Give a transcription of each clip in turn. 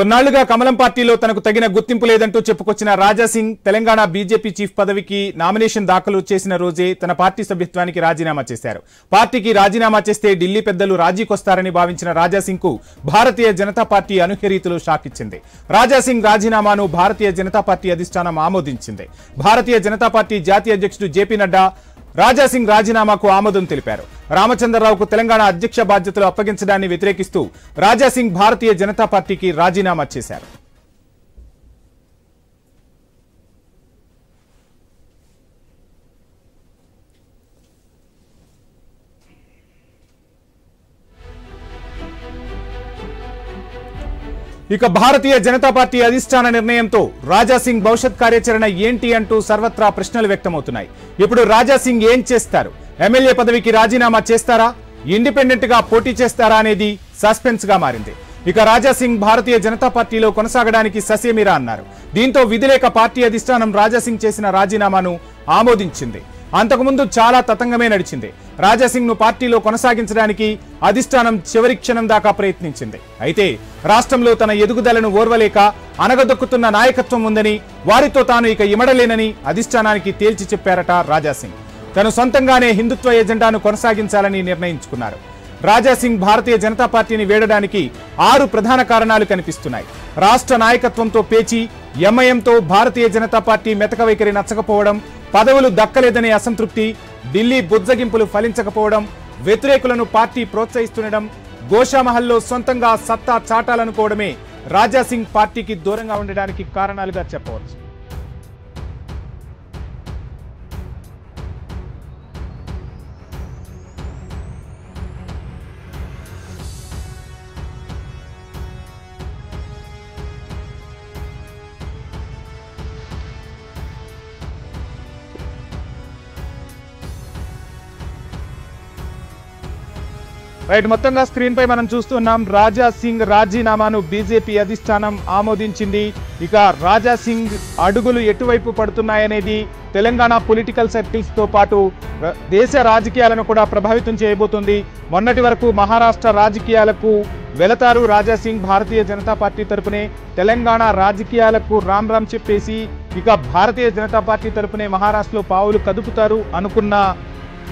కొన్నాళ్లుగా కమలం పార్టీలో తనకు తగిన గుర్తింపు లేదంటూ చెప్పుకొచ్చిన రాజా సింగ్ తెలంగాణ బీజేపీ చీఫ్ పదవికి నామినేషన్ దాఖలు చేసిన రోజే తన పార్టీ సభ్యత్వానికి రాజీనామా చేశారు. పార్టీకి రాజీనామా చేస్తే ఢిల్లీ పెద్దలు రాజీకొస్తారని భావించిన రాజా సింగ్ కు భారతీయ జనతా పార్టీ అనూహ్య రీతిలో షాక్ ఇచ్చింది. రాజా సింగ్ రాజీనామాను భారతీయ జనతా పార్టీ అధిష్టానం ఆమోదించింది. భారతీయ జనతా పార్టీ జాతీయ అధ్యక్షుడు జేపీ నడ్డా రాజా సింగ్ రాజీనామాకు ఆమోదం తెలిపారు. రామచంద్రరావుకు తెలంగాణ అధ్యక్ష బాధ్యతలు అప్పగించడాన్ని వ్యతిరేకిస్తూ రాజా సింగ్ భారతీయ జనతా పార్టీకి రాజీనామా చేశారు. ఇక భారతీయ జనతా పార్టీ అధిష్టాన నిర్ణయంతో రాజా సింగ్ భవిష్యత్ కార్యాచరణ ఏంటి అంటూ సర్వత్రా ప్రశ్నలు వ్యక్తమవుతున్నాయి. ఇప్పుడు రాజా సింగ్ ఏం చేస్తారు? ఎమ్మెల్యే పదవికి రాజీనామా చేస్తారా? ఇండిపెండెంట్ గా పోటీ చేస్తారా అనేది సస్పెన్స్ గా మారింది. ఇక రాజా సింగ్ భారతీయ జనతా పార్టీలో కొనసాగడానికి ససేమిరా అన్నారు. దీంతో విధిలేక పార్టీ అధిష్టానం రాజా సింగ్ చేసిన రాజీనామాను ఆమోదించింది. అంతకుముందు చాలా తతంగమే నడిచింది. రాజా సింగ్ ను పార్టీలో కొనసాగించడానికి అధిష్టానం చివరి క్షణం దాకా ప్రయత్నించింది. అయితే రాష్ట్రంలో తన ఎదుగుదలను ఓర్వలేక అనగదొక్కుతున్న నాయకత్వం ఉందని, వారితో తాను ఇక ఇమడలేనని అధిష్టానానికి తేల్చి చెప్పారట రాజా సింగ్. తను సొంతంగానే హిందుత్వ ఎజెండాను కొనసాగించాలని నిర్ణయించుకున్నారు. రాజా సింగ్ భారతీయ జనతా పార్టీని వీడడానికి 6 ప్రధాన కారణాలు కనిపిస్తున్నాయి. రాష్ట్ర నాయకత్వంతో పేచి, ఎంఐఎంతో భారతీయ జనతా పార్టీ మెతక వైఖరి నచ్చకపోవడం, పదవులు దక్కలేదనే అసంతృప్తి, ఢిల్లీ బుజ్జగింపులు ఫలించకపోవడం, వ్యతిరేకులను పార్టీ ప్రోత్సహిస్తుండడం, గోషామహల్లో సొంతంగా సత్తా చాటాలనుకోవడమే రాజా సింగ్ పార్టీకి దూరంగా ఉండడానికి కారణాలుగా చెప్పవచ్చు. రైట్, మొత్తంగా స్క్రీన్ పై మనం చూస్తున్నాం. రాజా సింగ్ రాజీనామాను బీజేపీ అధిష్టానం ఆమోదించింది. ఇక రాజా సింగ్ అడుగులు ఎటువైపు పడుతున్నాయనేది తెలంగాణ పొలిటికల్ సర్కిల్స్ తో పాటు దేశ రాజకీయాలను కూడా ప్రభావితం చేయబోతుంది. మొన్నటి వరకు మహారాష్ట్ర రాజకీయాలకు వెళతారు రాజా సింగ్ భారతీయ జనతా పార్టీ తరపునే, తెలంగాణ రాజకీయాలకు రామ్ రామ్ చెప్పేసి ఇక భారతీయ జనతా పార్టీ తరపునే మహారాష్ట్రలో పావులు కదుపుతారు. అనుకున్న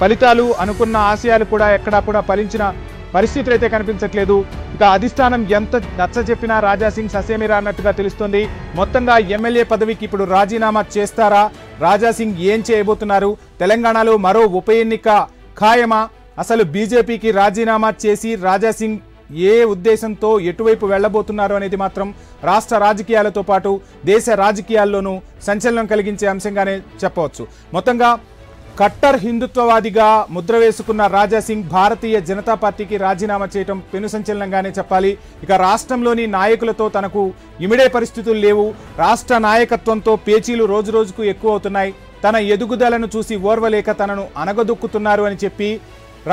ఫలితాలు, అనుకున్న ఆశయాలు కూడా ఎక్కడా కూడా ఫలించిన పరిస్థితులు అయితే కనిపించట్లేదు. ఇక అధిష్టానం ఎంత నచ్చ చెప్పినా రాజా సింగ్ ససేమిరా అన్నట్టుగా తెలుస్తోంది. మొత్తంగా ఎమ్మెల్యే పదవికి ఇప్పుడు రాజీనామా చేస్తారా? రాజా సింగ్ ఏం చేయబోతున్నారు? తెలంగాణలో మరో ఉప ఎన్నిక ఖాయమా? అసలు బీజేపీకి రాజీనామా చేసి రాజా సింగ్ ఏ ఉద్దేశంతో ఎటువైపు వెళ్లబోతున్నారు అనేది మాత్రం రాష్ట్ర రాజకీయాలతో పాటు దేశ రాజకీయాల్లోనూ సంచలనం కలిగించే అంశంగానే చెప్పవచ్చు. మొత్తంగా కట్టర్ హిందుత్వవాదిగా ముద్ర వేసుకున్న రాజా సింగ్ భారతీయ జనతా పార్టీకి రాజీనామా చేయడం పెను సంచలనంగానే చెప్పాలి. ఇక రాష్ట్రంలోని నాయకులతో తనకు ఇమిడే పరిస్థితులు లేవు, రాష్ట్ర నాయకత్వంతో పేచీలు రోజు రోజుకు ఎక్కువ అవుతున్నాయి, తన ఎదుగుదలను చూసి ఓర్వలేక తనను అనగదొక్కుతున్నారు అని చెప్పి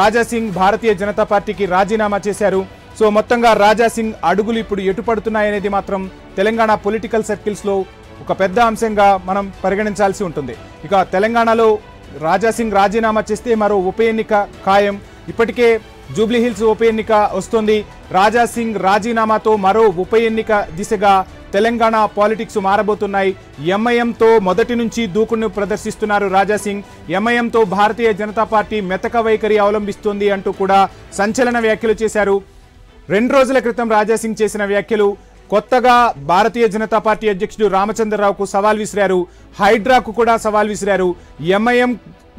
రాజా సింగ్ భారతీయ జనతా పార్టీకి రాజీనామా చేశారు. సో మొత్తంగా రాజా సింగ్ అడుగులు ఇప్పుడు ఎటుపడుతున్నాయనేది మాత్రం తెలంగాణ పొలిటికల్ సర్కిల్స్ లో ఒక పెద్ద అంశంగా మనం పరిగణించాల్సి ఉంటుంది. ఇక తెలంగాణలో రాజా సింగ్ రాజీనామా చేస్తే మరో ఉప ఎన్నిక ఖాయం. ఇప్పటికే జూబ్లీహిల్స్ ఉప ఎన్నిక వస్తోంది. రాజా సింగ్ రాజీనామాతో మరో ఉప ఎన్నిక దిశగా తెలంగాణ పాలిటిక్స్ మారబోతున్నాయి. ఎంఐఎంతో మొదటి నుంచి దూకుడును ప్రదర్శిస్తున్నారు రాజా సింగ్. ఎంఐఎంతో భారతీయ జనతా పార్టీ మెతక వైఖరి అవలంబిస్తోంది అంటూ కూడా సంచలన వ్యాఖ్యలు చేశారు. 2 రోజుల క్రితం రాజా సింగ్ చేసిన వ్యాఖ్యలు కొత్తగా భారతీయ జనతా పార్టీ అధ్యక్షుడు రామచంద్రరావుకు సవాల్ విసిరారు, హైడ్రాకు కూడా సవాల్ విసిరారు. ఎంఐఎం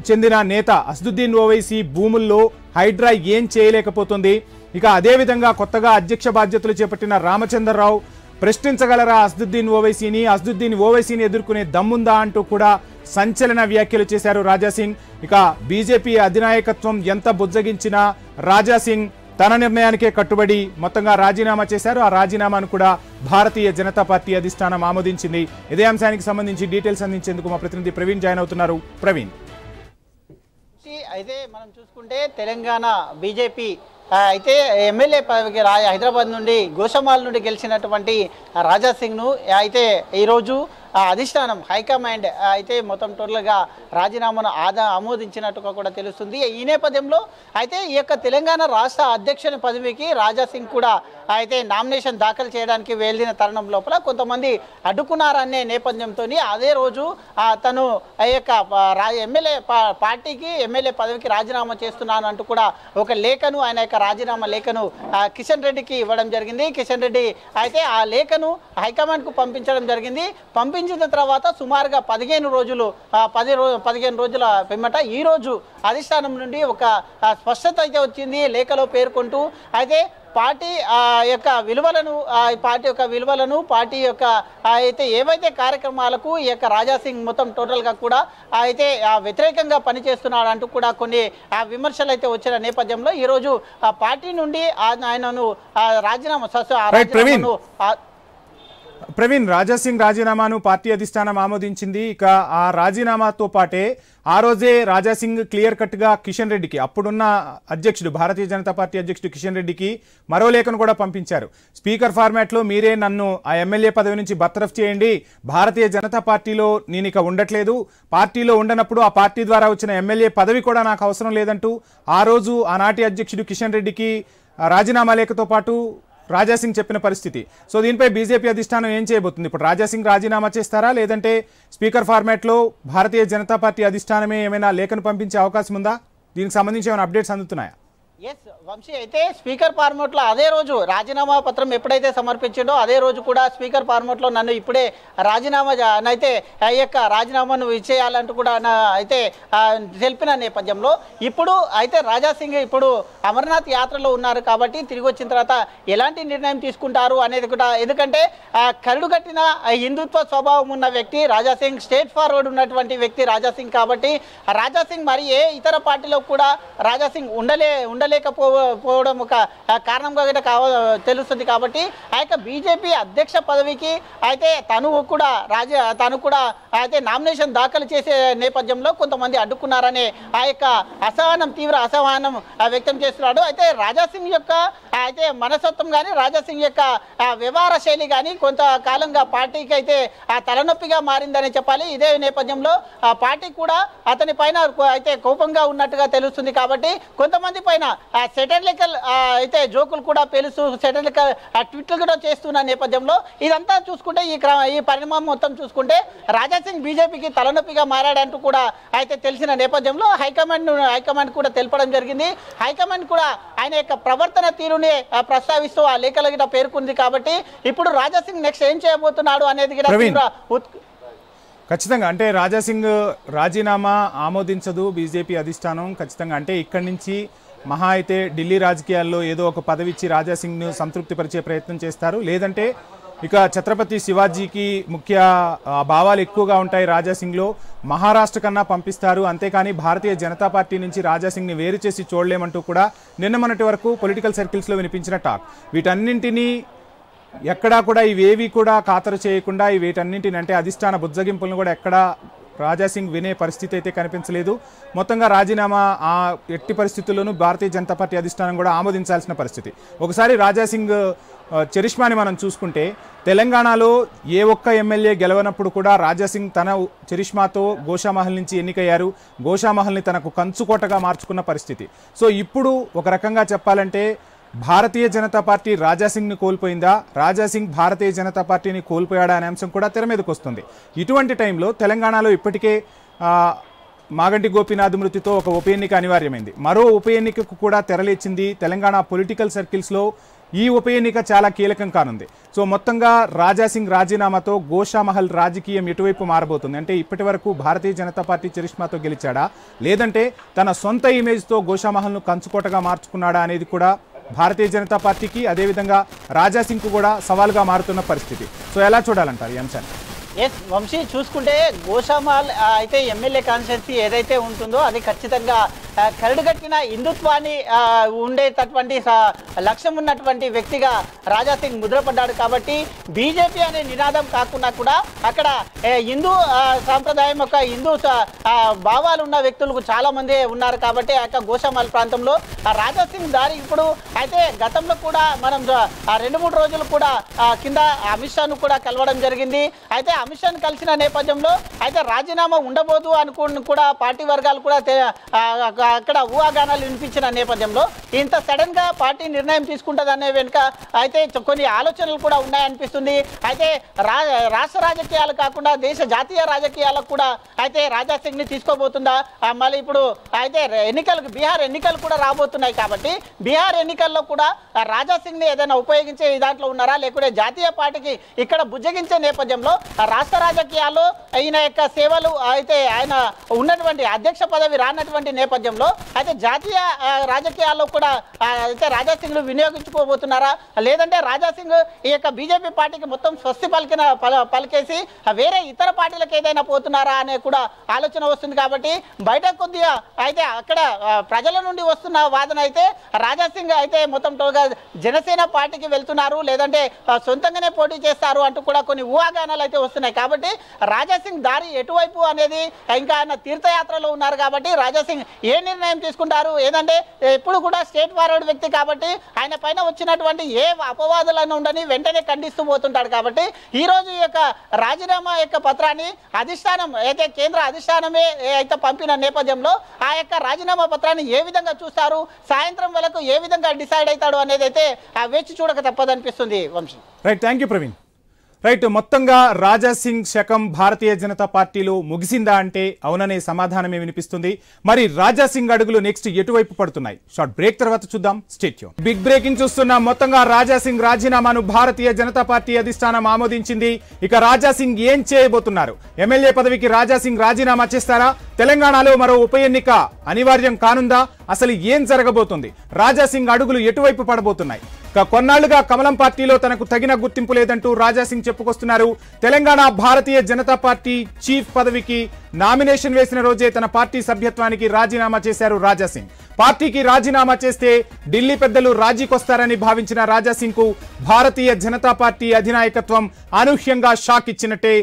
చెందిన నేత అసదుద్దీన్ ఓవైసీ భూముల్లో హైడ్రా ఏం చేయలేకపోతుంది? ఇక అదేవిధంగా కొత్తగా అధ్యక్ష బాధ్యతలు చేపట్టిన రామచంద్రరావు ప్రశ్నించగలరా అసదుద్దీన్ ఓవైసీని? అసదుద్దీన్ ఓవైసీని ఎదుర్కొనే దమ్ముందా అంటూ కూడా సంచలన వ్యాఖ్యలు చేశారు రాజా సింగ్. ఇక బీజేపీ అధినాయకత్వం ఎంత బుజ్జగించినా రాజా సింగ్ తన నిర్ణయానికే కట్టుబడి మొత్తంగా రాజీనామా చేశారు. ఆ రాజీనామాను కూడా భారతీయ జనతా పార్టీ అధిష్టానం ఆమోదించింది. ఇదే అంశానికి సంబంధించి డీటెయిల్స్ అందించేందుకు మా ప్రతినిధి ప్రవీణ్ జాయిన్ అవుతున్నారు. ప్రవీణ్, అయితే మనం చూసుకుంటే తెలంగాణ బీజేపీ అయితే ఎమ్మెల్యే పదవికి హైదరాబాద్ నుండి గోషామాల్ నుండి గెలిచినటువంటి రాజా సింగ్ను అయితే ఈరోజు అధిష్టానం హైకమాండ్ అయితే మొత్తం టోటల్గా రాజీనామాను ఆమోదించినట్టుగా కూడా తెలుస్తుంది. ఈ నేపథ్యంలో అయితే ఈ యొక్క తెలంగాణ రాష్ట్ర అధ్యక్షుని పదవికి రాజా సింగ్ కూడా అయితే నామినేషన్ దాఖలు చేయడానికి వెళ్ళిన తరుణం లోపల కొంతమంది అడ్డుకున్నారనే నేపథ్యంతో అదే రోజు తను ఆ యొక్క ఎమ్మెల్యే పార్టీకి ఎమ్మెల్యే పదవికి రాజీనామా చేస్తున్నాను అంటూ కూడా ఒక లేఖను ఆయన యొక్క రాజీనామా లేఖను కిషన్ రెడ్డికి ఇవ్వడం జరిగింది. కిషన్ రెడ్డి అయితే ఆ లేఖను హైకమాండ్కు పంపించడం జరిగింది. పంపించిన తర్వాత సుమారుగా 15 రోజుల పిమ్మట ఈరోజు అధిష్టానం నుండి ఒక స్పష్టత అయితే వచ్చింది లేఖలో పేర్కొంటూ. అయితే పార్టీ యొక్క విలువలను పార్టీ యొక్క అయితే ఏవైతే కార్యక్రమాలకు ఈ యొక్క రాజా సింగ్ మొత్తం టోటల్గా కూడా అయితే వ్యతిరేకంగా పనిచేస్తున్నాడు అంటూ కూడా కొన్ని విమర్శలు అయితే వచ్చిన నేపథ్యంలో ఈరోజు పార్టీ నుండి ఆయనను ప్రవీణ్, రాజా సింగ్ రాజీనామాను పార్టీ అధిష్టానం ఆమోదించింది. ఇక ఆ రాజీనామాతో పాటే ఆ రోజే రాజా సింగ్ క్లియర్ కట్ గా కిషన్ రెడ్డికి, అప్పుడున్న అధ్యక్షుడు భారతీయ జనతా పార్టీ అధ్యక్షుడు కిషన్ రెడ్డికి మరో లేఖను కూడా పంపించారు. స్పీకర్ ఫార్మాట్ లో మీరే నన్ను ఆ ఎమ్మెల్యే పదవి నుంచి బర్తరఫ్ చేయండి, భారతీయ జనతా పార్టీలో నేను ఇక ఉండట్లేదు, పార్టీలో ఉండనప్పుడు ఆ పార్టీ ద్వారా వచ్చిన ఎమ్మెల్యే పదవి కూడా నాకు అవసరం లేదంటూ ఆ రోజు ఆనాటి అధ్యక్షుడు కిషన్ రెడ్డికి రాజీనామా లేఖతో పాటు రాజా సింగ్ చెప్పిన పరిస్థితి. సో దీనిపై బీజేపీ అధిష్టానం ఏం చేయబోతుంది? ఇప్పుడు రాజా సింగ్ రాజీనామా చేస్తారా, లేదంటే స్పీకర్ ఫార్మాట్లో భారతీయ జనతా పార్టీ అధిష్టానమే ఏమైనా లేఖను పంపించే అవకాశం ఉందా? దీనికి సంబంధించి ఏమైనా అప్డేట్స్ అందుతున్నాయా? ఎస్ వంశీ, అయితే స్పీకర్ ఫార్మాట్లో అదే రోజు రాజీనామా పత్రం ఎప్పుడైతే సమర్పించిండో అదే రోజు కూడా స్పీకర్ ఫార్మాట్లో నన్ను ఇప్పుడే అయితే ఆ యొక్క రాజీనామాను ఇచ్చేయాలంటూ కూడా అయితే తెలిపిన నేపథ్యంలో ఇప్పుడు అయితే రాజా సింగ్ ఇప్పుడు అమర్నాథ్ యాత్రలో ఉన్నారు కాబట్టి తిరిగి వచ్చిన తర్వాత ఎలాంటి నిర్ణయం తీసుకుంటారు అనేది కూడా, ఎందుకంటే కరుడు కట్టిన హిందుత్వ స్వభావం ఉన్న వ్యక్తి రాజా సింగ్, స్టేట్ ఫార్వర్డ్ ఉన్నటువంటి వ్యక్తి రాజా సింగ్ కాబట్టి రాజా సింగ్ మరి ఏ ఇతర పార్టీలో కూడా రాజా సింగ్ ఉండలేకపోవడం ఒక కారణంగా తెలుస్తుంది. కాబట్టి ఆ యొక్క బీజేపీ అధ్యక్ష పదవికి అయితే తను కూడా అయితే నామినేషన్ దాఖలు చేసే నేపథ్యంలో కొంతమంది అడ్డుకున్నారనే ఆ యొక్క తీవ్ర అసహనం వ్యక్తం చేస్తున్నాడు. అయితే రాజా సింగ్ యొక్క అయితే మనస్తత్వం కానీ రాజా సింగ్ యొక్క వ్యవహార శైలి కానీ కొంతకాలంగా పార్టీకి అయితే తలనొప్పిగా మారిందని చెప్పాలి. ఇదే నేపథ్యంలో పార్టీ కూడా అతని పైన అయితే కోపంగా ఉన్నట్టుగా తెలుస్తుంది. కాబట్టి కొంతమంది పైన సెటర్లికల్ అయితే జోకులు కూడా పేలుస్తూ సెటర్లికల్ ట్విట్లు కూడా చేస్తున్న నేపథ్యంలో ఇదంతా చూసుకుంటే ఈ పరిణామం మొత్తం చూసుకుంటే రాజా సింగ్ బీజేపీకి తలనొప్పిగా మారాడంటూ కూడా అయితే తెలిసిన నేపథ్యంలో హైకమాండ్ కూడా తెలపడం జరిగింది. హైకమాండ్ కూడా ఆయన యొక్క ప్రవర్తన తీరుని ప్రస్తావిస్తూ ఆ లేఖల గిట పేర్కొంది. కాబట్టి ఇప్పుడు రాజా సింగ్ నెక్స్ట్ ఏం చేయబోతున్నాడు అనేది కూడా ఖచ్చితంగా అంటే రాజా సింగ్ రాజీనామా ఆమోదించదు బీజేపీ అధిష్టానం ఖచ్చితంగా. అంటే ఇక్కడి నుంచి మహా అయితే ఢిల్లీ రాజకీయాల్లో ఏదో ఒక పదవి ఇచ్చి రాజా సింగ్ను సంతృప్తిపరిచే ప్రయత్నం చేస్తారు. లేదంటే ఇక ఛత్రపతి శివాజీకి ముఖ్య భావాలు ఎక్కువగా ఉంటాయి రాజా సింగ్లో, మహారాష్ట్ర కన్నా పంపిస్తారు. అంతేకాని భారతీయ జనతా పార్టీ నుంచి రాజా సింగ్ని వేరు చేసి చూడలేమంటూ కూడా నిన్న మొన్నటి వరకు పొలిటికల్ సర్కిల్స్లో వినిపించిన టాక్. వీటన్నింటినీ ఎక్కడా కూడా ఇవేవి కూడా ఖాతరు చేయకుండా వీటన్నింటిని అంటే అధిష్టాన బుజ్జగింపులను కూడా ఎక్కడా రాజా సింగ్ వినే పరిస్థితి అయితే కనిపించలేదు. మొత్తంగా రాజీనామా ఎట్టి పరిస్థితుల్లోనూ భారతీయ జనతా పార్టీ అధిష్టానం కూడా ఆమోదించాల్సిన పరిస్థితి. ఒకసారి రాజా సింగ్ చరిష్మాని మనం చూసుకుంటే తెలంగాణలో ఏ ఒక్క ఎమ్మెల్యే గెలవనప్పుడు కూడా రాజా సింగ్ తన చరిష్మాతో గోషామహల్ నుంచి ఎన్నికయ్యారు. గోషామహల్ని తనకు కంచుకోటగా మార్చుకున్న పరిస్థితి. సో ఇప్పుడు ఒక రకంగా చెప్పాలంటే భారతీయ జనతా పార్టీ రాజా సింగ్ని కోల్పోయిందా, రాజా సింగ్ భారతీయ జనతా పార్టీని కోల్పోయాడా అనే అంశం కూడా తెర మీదకి వస్తుంది. ఇటువంటి టైంలో తెలంగాణలో ఇప్పటికే మాగంటి గోపీనాథ్ మృతితో ఒక ఉప ఎన్నిక అనివార్యమైంది. మరో ఉప ఎన్నికకు కూడా తెరలేచింది. తెలంగాణ పొలిటికల్ సర్కిల్స్లో ఈ ఉప ఎన్నిక చాలా కీలకం కానుంది. సో మొత్తంగా రాజా సింగ్ రాజీనామాతో గోషామహల్ రాజకీయం ఎటువైపు మారబోతుంది అంటే ఇప్పటి వరకు భారతీయ జనతా పార్టీ చరిష్మాతో గెలిచాడా, లేదంటే తన సొంత ఇమేజ్తో గోషామహల్ను కంచుకోటగా మార్చుకున్నాడా అనేది కూడా భారతీయ జనతా పార్టీకి అదేవిధంగా రాజా సింగ్కు కూడా సవాల్గా మారుతున్న పరిస్థితి. సో ఎలా చూడాలంటారు ఈ అంశాన్ని? ఎస్ వంశీ, చూసుకుంటే గోషామహల్ అయితే ఎమ్మెల్యే కాన్స్టిట్యున్సీ ఏదైతే ఉంటుందో అది ఖచ్చితంగా కరడుగట్టిన హిందుత్వాన్ని ఉండేటటువంటి లక్ష్యం ఉన్నటువంటి వ్యక్తిగా రాజాసింగ్ ముద్రపడ్డాడు. కాబట్టి బీజేపీ అనే నినాదం కాకుండా కూడా అక్కడ హిందూ సాంప్రదాయం యొక్క హిందూ భావాలు ఉన్న వ్యక్తులకు చాలా మంది ఉన్నారు. కాబట్టి ఆ యొక్క గోషామహల్ ప్రాంతంలో రాజాసింగ్ దారి ఇప్పుడు అయితే గతంలో కూడా మనం 2-3 రోజులు కూడా కింద అమిత్ షాను కూడా కలవడం జరిగింది. అయితే అమిత్ షాను కలిసిన నేపథ్యంలో అయితే రాజీనామా ఉండబోదు అనుకుని కూడా పార్టీ వర్గాలు కూడా అక్కడ ఊహాగానాలు వినిపించిన నేపథ్యంలో ఇంత సడన్ గా పార్టీ నిర్ణయం తీసుకుంటుందనే వెనుక అయితే కొన్ని ఆలోచనలు కూడా ఉన్నాయనిపిస్తుంది. అయితే రాష్ట్ర రాజకీయాలు కాకుండా దేశ జాతీయ రాజకీయాలకు కూడా అయితే రాజాసింగ్ ని తీసుకోబోతుందా? మళ్ళీ ఇప్పుడు అయితే ఎన్నికలకు బీహార్ ఎన్నికలు కూడా రాబోతున్నాయి. కాబట్టి బీహార్ ఎన్నికల్లో కూడా రాజాసింగ్ ని ఏదైనా ఉపయోగించే దాంట్లో ఉన్నారా, లేకుంటే జాతీయ పార్టీకి ఇక్కడ బుజ్జగించే నేపథ్యంలో రాష్ట్ర రాజకీయాల్లో ఈయన యొక్క సేవలు అయితే ఆయన ఉన్నటువంటి అధ్యక్ష పదవి రానటువంటి నేపథ్యంలో అయితే జాతీయ రాజకీయాల్లో కూడా అయితే రాజాసింగ్ ను వినియోగించుకోబోతున్నారా, లేదంటే రాజాసింగ్ ఈ యొక్క బీజేపీ పార్టీకి మొత్తం స్వస్తి పలికేసి వేరే ఇతర పార్టీలకు ఏదైనా పోతున్నారా అనే కూడా ఆలోచన వస్తుంది. కాబట్టి బయట కొద్దిగా అయితే అక్కడ ప్రజల నుండి వస్తున్న వాదన అయితే రాజాసింగ్ అయితే మొత్తం జనసేన పార్టీకి వెళ్తున్నారు, లేదంటే సొంతంగానే పోటీ చేస్తారు అంటూ కూడా కొన్ని ఊహాగానాలు అయితే వస్తున్నాయి. కాబట్టి రాజాసింగ్ దారి ఎటువైపు అనేది ఇంకా ఆయన తీర్థయాత్రలో ఉన్నారు. కాబట్టి రాజాసింగ్ ఏ నిర్ణయం తీసుకుంటారు, ఏదంటే ఎప్పుడు కూడా స్టేట్ ఫార్వర్డ్ వ్యక్తి కాబట్టి ఆయన పైన వచ్చినటువంటి ఏ అపవాదులను ఉండని వెంటనే ఖండిస్తూ పోతుంటాడు. కాబట్టి ఈ రోజు ఈ యొక్క రాజీనామా యొక్క పత్రాన్ని అధిష్టానం అయితే కేంద్ర అధిష్టానమే అయితే పంపిన నేపథ్యంలో ఆ యొక్క రాజీనామా పత్రాన్ని ఏ విధంగా చూస్తారు, సాయంత్రం వరకు ఏ విధంగా డిసైడ్ అవుతాడు అనేది అయితే వేచి చూడక తప్పదనిపిస్తుంది. Vamshi right, thank you Praveen. Right, మొత్తంగా రాజాసింగ్ శకం భారతీయ జనతా పార్టీలో ముగిసిందా అంటే అవుననే సమాధానమే వినిపిస్తుంది. మరి రాజాసింగ్ అడుగులు నెక్స్ట్ ఎటువైపు పడుతున్నాయి? షార్ట్ బ్రేక్ తర్వాత చూద్దాం. Stay tune. బిగ్ బ్రేకింగ్ చూస్తున్నాం. మొత్తంగా రాజాసింగ్ రాజీనామాను భారతీయ జనతా పార్టీ అధిష్టానం ఆమోదించింది. ఇక రాజాసింగ్ ఏం చేయబోతున్నారు? ఎమ్మెల్యే పదవికి రాజాసింగ్ రాజీనామా చేస్తారా? తెలంగాణలో మరో ఉప ఎన్నిక అనివార్యం కానుందా? అసలు ఏం జరగబోతుంది? రాజాసింగ్ అడుగులు ఎటువైపు పడబోతున్నాయి? కొన్నాళ్లుగా కమలం పార్టీలో తనకు తగిన గుర్తింపు లేదంటూ రాజాసింగ్ చెప్పుకొస్తున్నారు. తెలంగాణ భారతీయ జనతా పార్టీ చీఫ్ పదవికి నామినేషన్ వేసిన రోజే తన పార్టీ సభ్యత్వానికి రాజీనామా చేశారు రాజాసింగ్. పార్టీకి రాజీనామా చేస్తే ఢిల్లీ పెద్దలు రాజీకొస్తారని భావించిన రాజాసింగ్ కు భారతీయ జనతా పార్టీ అధినాయకత్వం అనూహ్యంగా షాక్ ఇచ్చినట్టే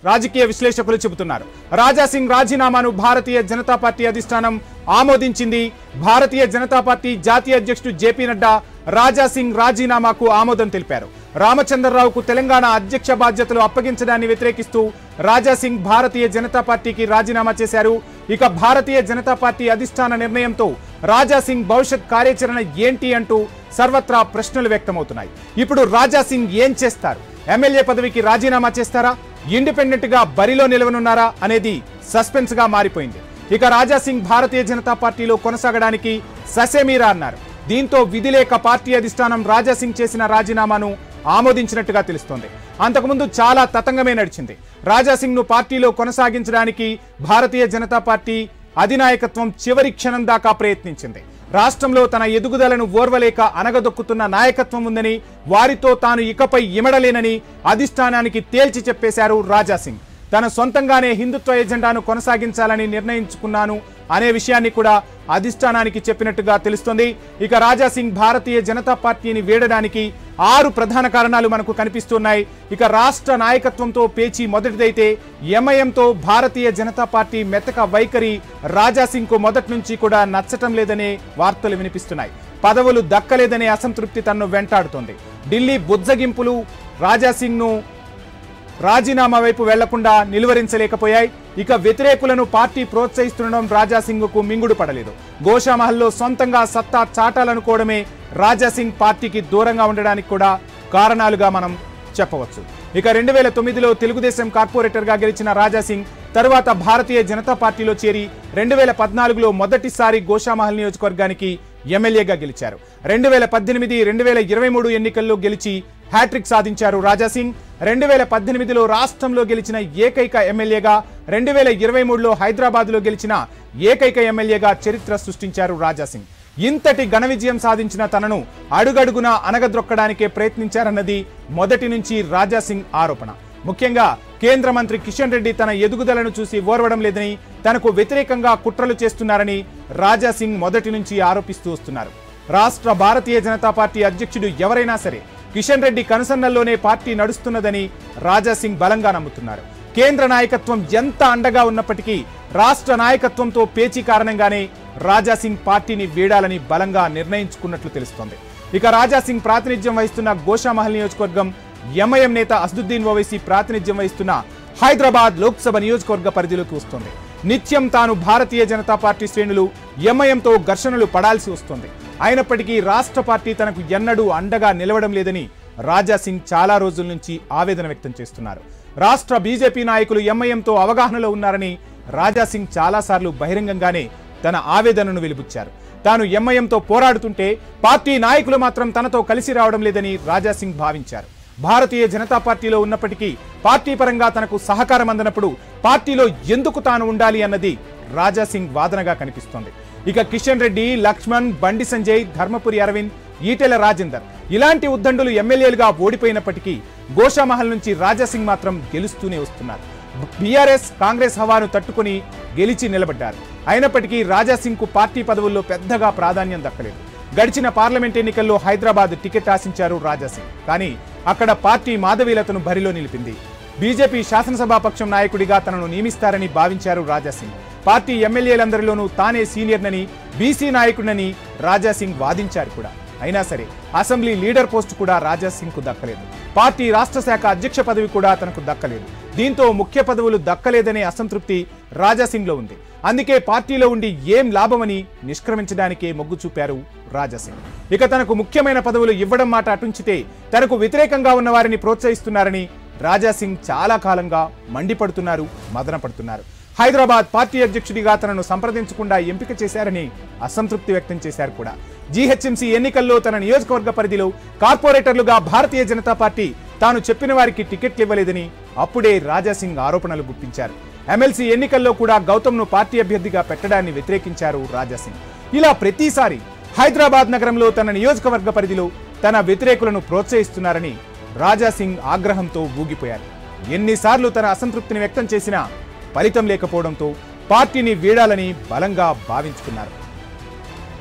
రాజకీయ విశ్లేషకులు చెబుతున్నారు. రాజాసింగ్ రాజీనామాను భారతీయ జనతా పార్టీ అధిష్టానం ఆమోదించింది. భారతీయ జనతా పార్టీ జాతీయ అధ్యక్షుడు జేపీ నడ్డా రాజాసింగ్ రాజీనామాకు ఆమోదం తెలిపారు. రామచంద్రరావుకు తెలంగాణ అధ్యక్ష బాధ్యతలు అప్పగించడాన్ని వ్యతిరేకిస్తూ రాజాసింగ్ భారతీయ జనతా పార్టీకి రాజీనామా చేశారు. ఇక భారతీయ జనతా పార్టీ అధిష్టాన నిర్ణయంతో రాజాసింగ్ భవిష్యత్ కార్యాచరణ ఏంటి అంటూ సర్వత్రా ప్రశ్నలు వ్యక్తమవుతున్నాయి. ఇప్పుడు రాజాసింగ్ ఏం చేస్తారు? ఎమ్మెల్యే పదవికి రాజీనామా చేస్తారా? ఇండిపెండెంట్ గా బరిలో నిలవనున్నారా అనేది సస్పెన్స్ గా మారిపోయింది. ఇక రాజాసింగ్ భారతీయ జనతా పార్టీలో కొనసాగడానికి ససేమీరా అన్నారు. దీంతో విధిలేక పార్టీ అధిష్టానం రాజాసింగ్ చేసిన రాజీనామాను ఆమోదించినట్టుగా తెలుస్తోంది. అంతకుముందు చాలా తతంగమే నడిచింది. రాజాసింగ్ ను పార్టీలో కొనసాగించడానికి భారతీయ జనతా పార్టీ అధినాయకత్వం చివరి క్షణం దాకా ప్రయత్నించింది. రాష్ట్రంలో తన ఎదుగుదలను ఓర్వలేక అనగదొక్కుతున్న నాయకత్వం ఉందని, వారితో తాను ఇకపై ఇమడలేనని అధిష్టానానికి తేల్చి చెప్పేశారు రాజాసింగ్. తన సొంతంగానే హిందుత్వ ఎజెండాను కొనసాగించాలని నిర్ణయించుకున్నాను అనే విషయాన్ని కూడా అధిష్టానానికి చెప్పినట్టుగా తెలుస్తోంది. ఇక రాజాసింగ్ భారతీయ జనతా పార్టీని వీడడానికి 6 ప్రధాన కారణాలు మనకు కనిపిస్తున్నాయి. ఇక రాష్ట్ర నాయకత్వంతో పేచీ మొదటిదైతే ఎంఐఎంతో భారతీయ జనతా పార్టీ మెతక వైఖరి రాజాసింగ్ కు మొదటి నుంచి కూడా నచ్చటం లేదనే వార్తలు వినిపిస్తున్నాయి. పదవులు దక్కలేదనే అసంతృప్తి తనను వెంటాడుతోంది. ఢిల్లీ బుజ్జగింపులు రాజాసింగ్ ను రాజీనామా వైపు వెళ్లకుండా నిలువరించలేకపోయాయి. ఇక వ్యతిరేకులను పార్టీ ప్రోత్సహిస్తుండడం రాజాసింగ్ కు మింగుడు పడలేదు. గోషామహల్లో సొంతంగా సత్తా చాటాలనుకోవడమే రాజాసింగ్ పార్టీకి దూరంగా ఉండడానికి కూడా కారణాలుగా మనం చెప్పవచ్చు. ఇక 2009లో తెలుగుదేశం కార్పొరేటర్ గా గెలిచిన రాజాసింగ్ తరువాత భారతీయ జనతా పార్టీలో చేరి 2014లో మొదటిసారి గోషామహల్ నియోజకవర్గానికి ఎమ్మెల్యేగా గెలిచారు. 2018, 2023 ఎన్నికల్లో గెలిచి హ్యాట్రిక్ సాధించారు రాజాసింగ్. 2018లో రాష్ట్రంలో గెలిచిన ఏకైక ఎమ్మెల్యేగా, 2023లో హైదరాబాద్లో గెలిచిన ఏకైక ఎమ్మెల్యేగా చరిత్ర సృష్టించారు రాజాసింగ్. ఇంతటి ఘన విజయం సాధించిన తనను అడుగడుగునా అనగద్రొక్కడానికే ప్రయత్నించారన్నది మొదటి నుంచి రాజాసింగ్ ఆరోపణ. ముఖ్యంగా కేంద్ర మంత్రి కిషన్ రెడ్డి తన ఎదుగుదలను చూసి ఓర్వడం లేదని, తనకు వ్యతిరేకంగా కుట్రలు చేస్తున్నారని రాజాసింగ్ మొదటి నుంచి ఆరోపిస్తూ వస్తున్నారు. రాష్ట్ర భారతీయ జనతా పార్టీ అధ్యక్షుడు ఎవరైనా సరే కిషన్ రెడ్డి కనుసన్నల్లోనే పార్టీ నడుస్తున్నదని రాజాసింగ్ బలంగా నమ్ముతున్నారు. కేంద్ర నాయకత్వం ఎంత అండగా ఉన్నప్పటికీ రాష్ట్ర నాయకత్వంతో పేచీ కారణంగానే రాజాసింగ్ పార్టీని వీడాలని బలంగా నిర్ణయించుకున్నట్లు తెలుస్తోంది. ఇక రాజాసింగ్ ప్రాతినిధ్యం వహిస్తున్న గోషామహల్ నియోజకవర్గం, ఎంఐఎం నేత అసదుద్దీన్ ఓవైసీ ప్రాతినిధ్యం వహిస్తున్న హైదరాబాద్ లోక్సభ నియోజకవర్గ పరిధిలోకి వస్తుంది. నిత్యం తాను భారతీయ జనతా పార్టీ శ్రేణులు ఎంఐఎంతో ఘర్షణలు పడాల్సి వస్తుంది. అయినప్పటికీ రాష్ట్ర పార్టీ తనకు ఎన్నడూ అండగా నిలవడం లేదని రాజాసింగ్ చాలా రోజుల నుంచి ఆవేదన వ్యక్తం చేస్తున్నారు. రాష్ట్ర బీజేపీ నాయకులు ఎంఐఎంతో అవగాహనలో ఉన్నారని రాజాసింగ్ చాలాసార్లు బహిరంగంగానే తన ఆవేదనను వెలిబుచ్చారు. తాను ఎంఐఎంతో పోరాడుతుంటే పార్టీ నాయకులు మాత్రం తనతో కలిసి రావడం లేదని రాజాసింగ్ భావించారు. భారతీయ జనతా పార్టీలో ఉన్నప్పటికీ పార్టీ పరంగా తనకు సహకారం అందనప్పుడు పార్టీలో ఎందుకు తాను ఉండాలి అన్నది రాజాసింగ్ వాదనగా కనిపిస్తోంది. ఇక కిషన్ రెడ్డి, లక్ష్మణ్, బండి సంజయ్, ధర్మపురి అరవింద్, ఈటెల రాజేందర్ ఇలాంటి ఉద్దండులు ఎమ్మెల్యేలుగా ఓడిపోయినప్పటికీ గోషామహల్ నుంచి రాజాసింగ్ మాత్రం గెలుస్తూనే వస్తున్నారు. బీఆర్ఎస్, కాంగ్రెస్ హవాను తట్టుకుని గెలిచి నిలబడ్డారు. అయినప్పటికీ రాజాసింగ్ కు పార్టీ పదవుల్లో పెద్దగా ప్రాధాన్యం దక్కలేదు. గడిచిన పార్లమెంట్ ఎన్నికల్లో హైదరాబాద్ టికెట్ ఆశించారు రాజాసింగ్. కానీ అక్కడ పార్టీ మాధవీలతను బరిలో నిలిపింది. బీజేపీ శాసనసభాపక్షం నాయకుడిగా తనను నియమిస్తారని భావించారు రాజాసింగ్. పార్టీ ఎమ్మెల్యేలందరిలోనూ తానే సీనియర్నని, బీసీ నాయకుడినని రాజాసింగ్ వాదించారు కూడా. అయినా సరే అసెంబ్లీ లీడర్ పోస్టు కూడా రాజాసింగ్ కు దక్కలేదు. పార్టీ రాష్ట్ర శాఖ అధ్యక్ష పదవి కూడా తనకు దక్కలేదు. దీంతో ముఖ్య పదవులు దక్కలేదనే అసంతృప్తి రాజాసింగ్ లో ఉంది. అందుకే పార్టీలో ఉండి ఏం లాభమని నిష్క్రమించడానికే మొగ్గు చూపారు రాజాసింగ్. ఇక తనకు ముఖ్యమైన పదవులు ఇవ్వడం మాట అటుంచితే తనకు వ్యతిరేకంగా ఉన్న వారిని ప్రోత్సహిస్తున్నారని రాజాసింగ్ చాలా కాలంగా మండిపడుతున్నారు, మదన పడుతున్నారు. హైదరాబాద్ పార్టీ అధ్యక్షుడిగా తనను సంప్రదించకుండా ఎంపిక చేశారని అసంతృప్తి వ్యక్తం చేశారు కూడా. జీహెచ్ఎంసీ ఎన్నికల్లో తన నియోజకవర్గ పరిధిలో కార్పొరేటర్లుగా భారతీయ జనతా పార్టీ తాను చెప్పిన వారికి టికెట్లు ఇవ్వలేదని అప్పుడే రాజాసింగ్ ఆరోపణలు గుప్పించారు. ఎమ్మెల్సీ ఎన్నికల్లో కూడా గౌతమ్ను పార్టీ అభ్యర్థిగా పెట్టడాన్ని వ్యతిరేకించారు రాజాసింగ్. ఇలా ప్రతిసారి హైదరాబాద్ నగరంలో తన నియోజకవర్గ పరిధిలో తన వ్యతిరేకులను ప్రోత్సహిస్తున్నారని రాజాసింగ్ ఆగ్రహంతో ఊగిపోయారు. ఎన్నిసార్లు తన అసంతృప్తిని వ్యక్తం చేసినా ఫలితం లేకపోవడంతో పార్టీని వీడాలని బలంగా భావించుకున్నారు.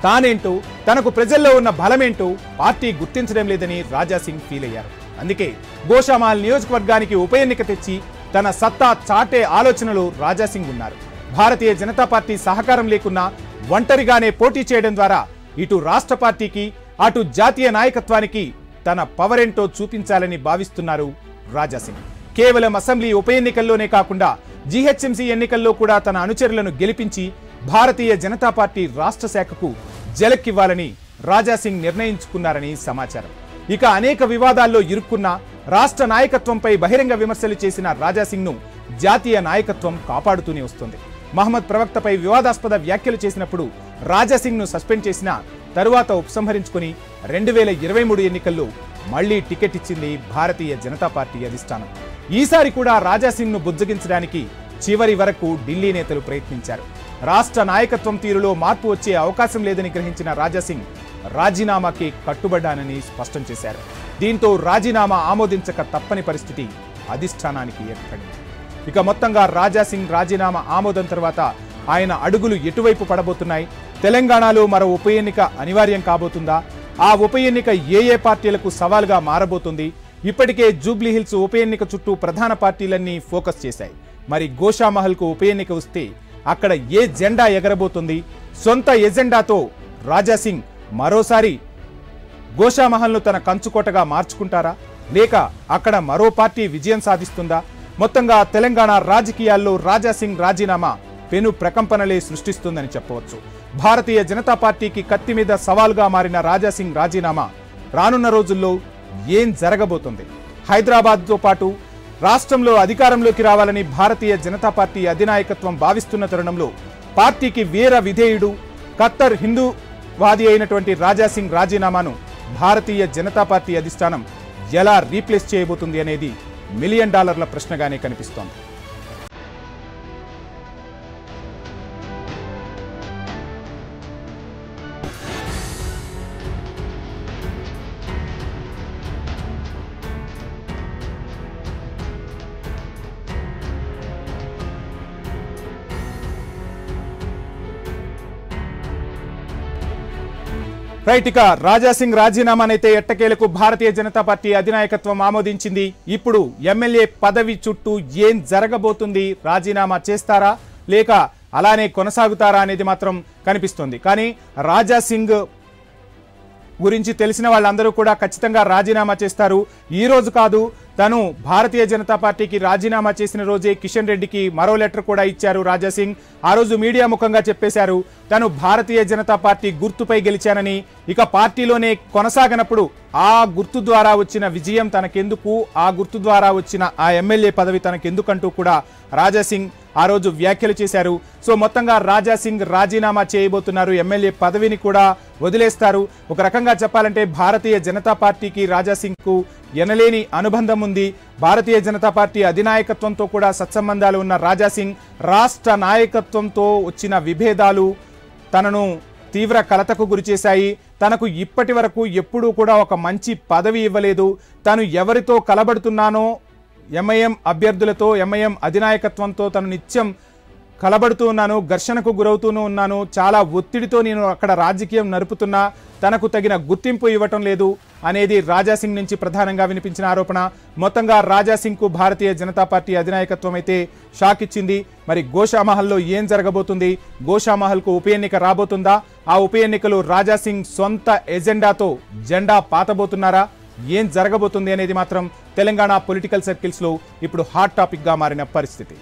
తానేంటో, తనకు ప్రజల్లో ఉన్న బలమేంటో పార్టీ గుర్తించడం లేదని రాజాసింగ్ ఫీల్ అయ్యారు. అందుకే గోషామహల్ నియోజకవర్గానికి ఉప ఎన్నిక తెచ్చి తన సత్తా చాటే ఆలోచనలో రాజాసింగ్ ఉన్నారు. భారతీయ జనతా పార్టీ సహకారం లేకున్నా ఒంటరిగానే పోటీ చేయడం ద్వారా ఇటు రాష్ట్ర పార్టీకి, అటు జాతీయ నాయకత్వానికి తన పవర్ ఏంటో చూపించాలని భావిస్తున్నారు రాజాసింగ్. కేవలం అసెంబ్లీ ఉప ఎన్నికల్లోనే కాకుండా జీహెచ్ఎంసీ ఎన్నికల్లో కూడా తన అనుచరులను గెలిపించి భారతీయ జనతా పార్టీ రాష్ట్ర శాఖకు జలక్కివ్వాలని రాజాసింగ్ నిర్ణయించుకున్నారని సమాచారం. ఇక అనేక వివాదాల్లో ఇరుక్కున్న రాష్ట్ర నాయకత్వంపై బహిరంగ విమర్శలు చేసిన రాజాసింగ్ ను జాతీయ నాయకత్వం కాపాడుతూనే వస్తుంది. మహమ్మద్ ప్రవక్తపై వివాదాస్పద వ్యాఖ్యలు చేసినప్పుడు రాజాసింగ్ ను సస్పెండ్ చేసిన తరువాత ఉపసంహరించుకుని 2023 ఎన్నికల్లో మళ్లీ టికెట్ ఇచ్చింది భారతీయ జనతా పార్టీ అధిష్టానం. ఈసారి కూడా రాజాసింగ్ ను బుజ్జగించడానికి చివరి వరకు ఢిల్లీ నేతలు ప్రయత్నించారు. రాష్ట్ర నాయకత్వం తీరులో మార్పు వచ్చే అవకాశం లేదని గ్రహించిన రాజాసింగ్ రాజీనామాకి కట్టుబడ్డానని స్పష్టం చేశారు. దీంతో రాజీనామా ఆమోదించక తప్పని పరిస్థితి అధిష్టానానికి ఏర్పడింది. ఇక మొత్తంగా రాజాసింగ్ రాజీనామా ఆమోదం తర్వాత ఆయన అడుగులు ఎటువైపు పడబోతున్నాయి? తెలంగాణలో మరో ఉప ఎన్నిక అనివార్యం కాబోతుందా? ఆ ఉప ఎన్నిక ఏ పార్టీలకు సవాల్గా మారబోతుంది? ఇప్పటికే జూబ్లీహిల్స్ ఉప ఎన్నిక చుట్టూ ప్రధాన పార్టీలన్నీ ఫోకస్ చేశాయి. మరి గోషామహల్కు ఉప ఎన్నిక వస్తే అక్కడ ఏ జెండా ఎగరబోతుంది? సొంత ఎజెండాతో రాజాసింగ్ మరోసారి గోషామహల్ను తన కంచుకోటగా మార్చుకుంటారా, లేక అక్కడ మరో పార్టీ విజయం సాధిస్తుందా? మొత్తంగా తెలంగాణ రాజకీయాల్లో రాజాసింగ్ రాజీనామా పెను ప్రకంపనలే సృష్టిస్తుందని చెప్పవచ్చు. భారతీయ జనతా పార్టీకి కత్తి మీద సవాల్గా మారిన రాజాసింగ్ రాజీనామా రానున్న రోజుల్లో ఏం జరగబోతుంది? హైదరాబాద్తో పాటు రాష్ట్రంలో అధికారంలోకి రావాలని భారతీయ జనతా పార్టీ అధినాయకత్వం భావిస్తున్న తరుణంలో పార్టీకి వీర విధేయుడు, ఖత్తర్ హిందూవాది అయినటువంటి రాజాసింగ్ రాజీనామాను భారతీయ జనతా పార్టీ అధిష్టానం ఎలా రీప్లేస్ చేయబోతుంది అనేది $1 మిలియన్ ప్రశ్నగానే కనిపిస్తోంది. రైట్, ఇక రాజాసింగ్ రాజీనామానైతే ఎట్టకేలకు భారతీయ జనతా పార్టీ అధినాయకత్వం ఆమోదించింది. ఇప్పుడు ఎమ్మెల్యే పదవి చుట్టూ ఏం జరగబోతుంది? రాజీనామా చేస్తారా లేక అలానే కొనసాగుతారా అనేది మాత్రం కనిపిస్తుంది. కానీ రాజాసింగ్ గురించి తెలిసిన వాళ్ళందరూ కూడా ఖచ్చితంగా రాజీనామా చేస్తారు. ఈ రోజు కాదు, తను భారతీయ జనతా పార్టీకి రాజీనామా చేసిన రోజే కిషన్ రెడ్డికి మరో లెటర్ కూడా ఇచ్చారు రాజాసింగ్. ఆ రోజు మీడియా ముఖంగా చెప్పేశారు తను భారతీయ జనతా పార్టీ గుర్తుపై గెలిచానని, ఇక పార్టీలోనే కొనసాగనప్పుడు ఆ గుర్తు ద్వారా వచ్చిన విజయం తనకెందుకు, ఆ గుర్తు ద్వారా వచ్చిన ఆ ఎమ్మెల్యే పదవి తనకెందుకంటూ కూడా రాజాసింగ్ ఆ రోజు వ్యాఖ్యలు చేశారు. సో మొత్తంగా రాజాసింగ్ రాజీనామా చేయబోతున్నారు, ఎమ్మెల్యే పదవిని కూడా వదిలేస్తారు. ఒక రకంగా చెప్పాలంటే భారతీయ జనతా పార్టీకి రాజాసింగ్కు ఎనలేని అనుబంధం ఉంది. భారతీయ జనతా పార్టీ అధినాయకత్వంతో కూడా సత్సంబంధాలు ఉన్న రాజాసింగ్ రాష్ట్ర నాయకత్వంతో వచ్చిన విభేదాలు తనను తీవ్ర కలతకు గురిచేశాయి. తనకు ఇప్పటి వరకు ఎప్పుడూ కూడా ఒక మంచి పదవి ఇవ్వలేదు. తను ఎవరితో కలబడుతున్నానో ఎంఐఎం అభ్యర్థులతో, ఎంఐఎం అధినాయకత్వంతో తను నిత్యం కలబడుతూ ఉన్నాను, ఘర్షణకు గురవుతూనే ఉన్నాను, చాలా ఒత్తిడితో నేను అక్కడ రాజకీయం నడుపుతున్నా, తనకు తగిన గుర్తింపు ఇవ్వటం లేదు అనేది రాజాసింగ్ నుంచి ప్రధానంగా వినిపించిన ఆరోపణ. మొత్తంగా రాజాసింగ్కు భారతీయ జనతా పార్టీ అధినాయకత్వం అయితే షాక్ ఇచ్చింది. మరి గోషామహల్లో ఏం జరగబోతుంది? గోషామహల్కు ఉప ఎన్నిక రాబోతుందా? ఆ ఉప ఎన్నికలు రాజాసింగ్ సొంత ఎజెండాతో జెండా పాతబోతున్నారా? ఏం జరగబోతుంది అనేది మాత్రం తెలంగాణ పొలిటికల్ సర్కిల్స్లో ఇప్పుడు హాట్ టాపిక్గా మారిన పరిస్థితి.